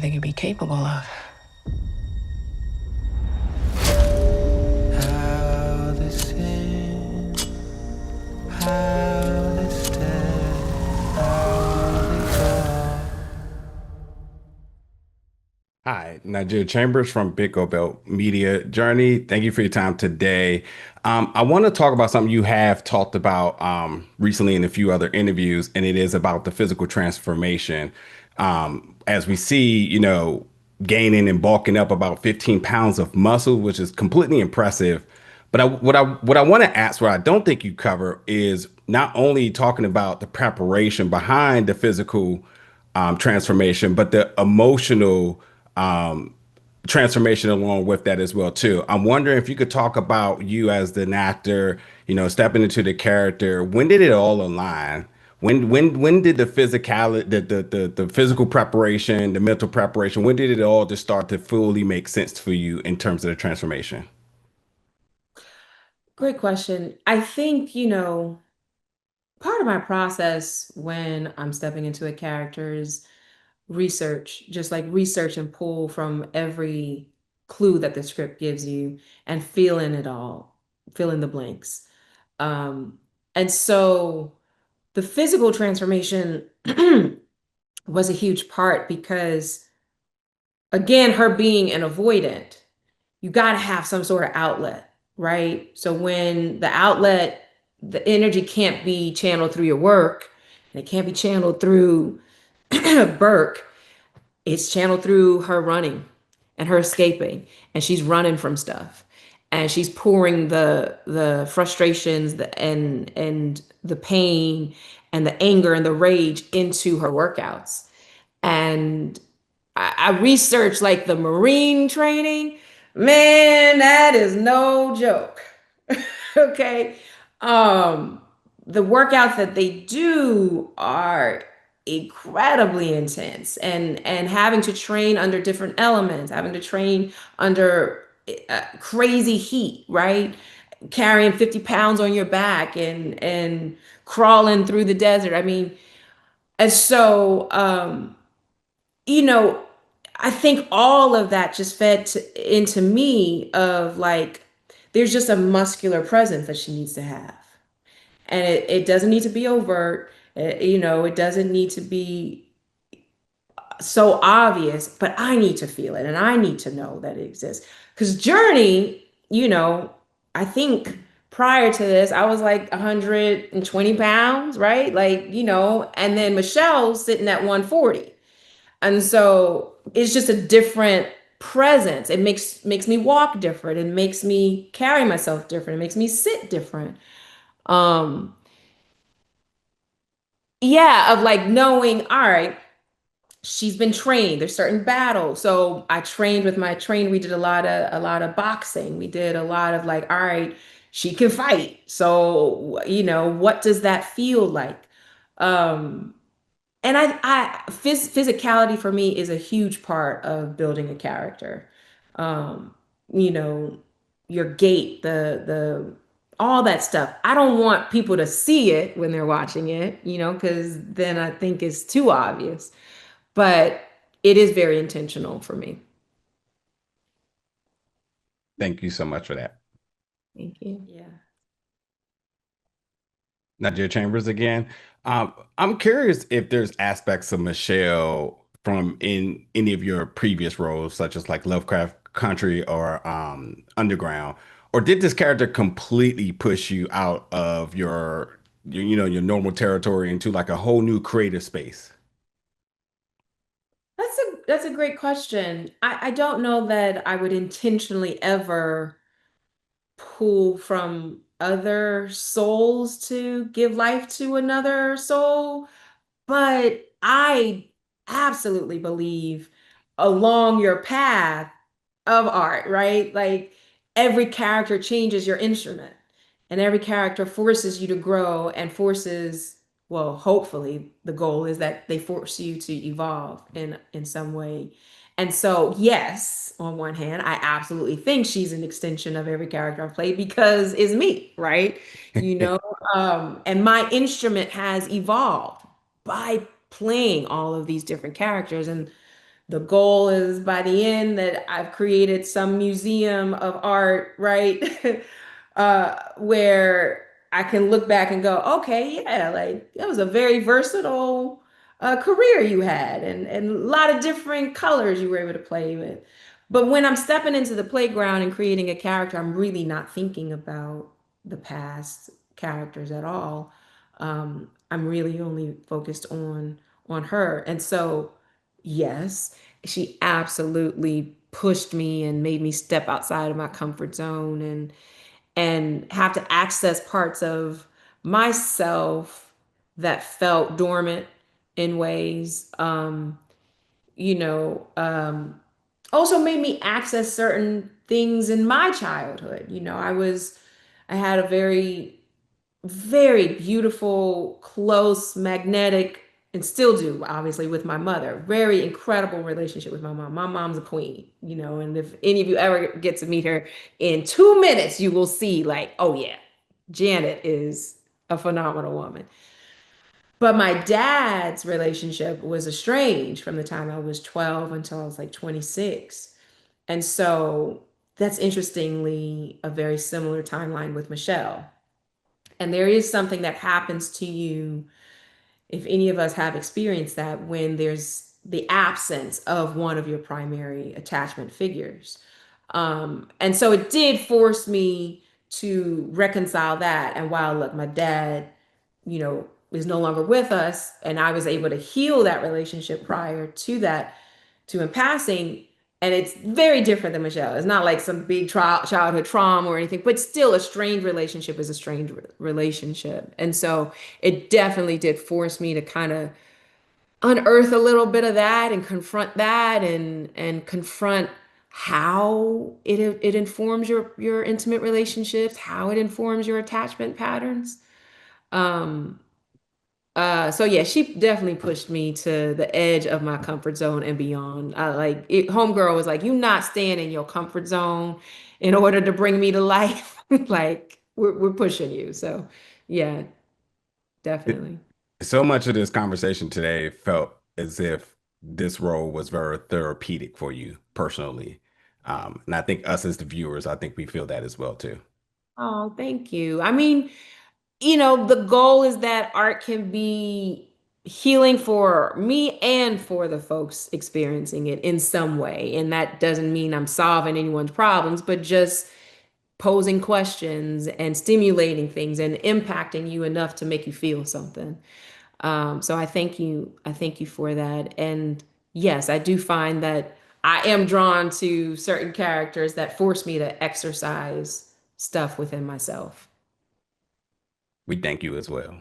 think you'd be capable of. How they sing, how they stay, how they go. Hi, Nigeria Chambers from Big Go Belt Media. Jurnee, thank you for your time today. I want to talk about something you have talked about recently in a few other interviews, and it is about the physical transformation. As we see, gaining and bulking up about 15 pounds of muscle, which is completely impressive. But what I want to ask, what I don't think you cover, is not only talking about the preparation behind the physical transformation, but the emotional transformation along with that as well too. I'm wondering if you could talk about you as an actor, stepping into the character. When did it all align? When did the physicality, the physical preparation, the mental preparation, when did it all just start to fully make sense for you in terms of the transformation? Great question. I think, part of my process when I'm stepping into a character is research, just like research and pull from every clue that the script gives you and fill in it all, fill in the blanks. Um, and so the physical transformation was a huge part because, again, her being an avoidant, you got to have some sort of outlet, right? So when the outlet, the energy can't be channeled through your work, and it can't be channeled through Burke, it's channeled through her running and her escaping, and she's running from stuff, and she's pouring the frustrations, and the pain and the anger and the rage into her workouts. And I researched like the Marine training. Man, that is no joke. Okay. Um, the workouts that they do are incredibly intense, and having to train under different elements, having to train under crazy heat, right? Carrying 50 pounds on your back and crawling through the desert. I mean, and so you know, I think all of that just into me of like, there's just a muscular presence that she needs to have. And it doesn't need to be overt. It doesn't need to be so obvious, but I need to feel it and I need to know that it exists. Because Journey, I think prior to this, I was like 120 pounds, right? Like, and then Michelle's sitting at 140. And so it's just a different presence. It makes me walk different. It makes me carry myself different. It makes me sit different. Um, yeah, of like knowing, all right, she's been trained. There's certain battles. So I trained with my trainer. We did a lot of boxing. We did a lot of like, all right, she can fight. So, what does that feel like? Um, And physicality for me is a huge part of building a character. Um, you know, your gait, the all that stuff. I don't want people to see it when they're watching it, because then I think it's too obvious. But it is very intentional for me. Thank you so much for that. Thank you. Yeah. Nigeria Chambers again. I'm curious if there's aspects of Michelle from in any of your previous roles, such as like Lovecraft Country or Underground, or did this character completely push you out of your normal territory into like a whole new creative space? That's a great question. I don't know that I would intentionally ever pull from other souls to give life to another soul. But I absolutely believe along your path of art, right? Like every character changes your instrument, and every character forces you to grow and well, hopefully the goal is that they force you to evolve in some way. And so, yes, on one hand, I absolutely think she's an extension of every character I've played because it's me, right? You know, and my instrument has evolved by playing all of these different characters. And The goal is by the end that I've created some museum of art, right? Where I can look back and go, okay, yeah, like that was a very versatile career you had, and a lot of different colors you were able to play with. But when I'm stepping into the playground and creating a character, I'm really not thinking about the past characters at all. I'm really only focused on her. And so, yes, she absolutely pushed me and made me step outside of my comfort zone and have to access parts of myself that felt dormant in ways. You know, also made me access certain things in my childhood. I had a very beautiful, close, magnetic, and still do, obviously, with my mother. Very incredible relationship with my mom. My mom's a queen, and if any of you ever get to meet her in 2 minutes, you will see, like, oh, yeah, Janet is a phenomenal woman. But my dad's relationship was estranged from the time I was 12 until I was like 26. And so that's interestingly a very similar timeline with Michelle. And there is something that happens to you, if any of us have experienced that, when there's the absence of one of your primary attachment figures. And so it did force me to reconcile that. And while, look, my dad, is no longer with us, and I was able to heal that relationship prior to that, to him passing. And it's very different than Michelle. It's not like some big childhood trauma or anything, but still, a strained relationship is a strained relationship. And so it definitely did force me to kind of unearth a little bit of that and confront that and confront how it informs your intimate relationships, how it informs your attachment patterns. Um, so yeah, she definitely pushed me to the edge of my comfort zone and beyond. Homegirl was like, "You not staying in your comfort zone in order to bring me to life. Like we're pushing you." So yeah, definitely. So much of this conversation today felt as if this role was very therapeutic for you personally. And I think us as the viewers, I think we feel that as well too. Oh, thank you. I mean, the goal is that art can be healing for me and for the folks experiencing it in some way. And that doesn't mean I'm solving anyone's problems, but just posing questions and stimulating things and impacting you enough to make you feel something. So I thank you. I thank you for that. And yes, I do find that I am drawn to certain characters that force me to exercise stuff within myself. We thank you as well.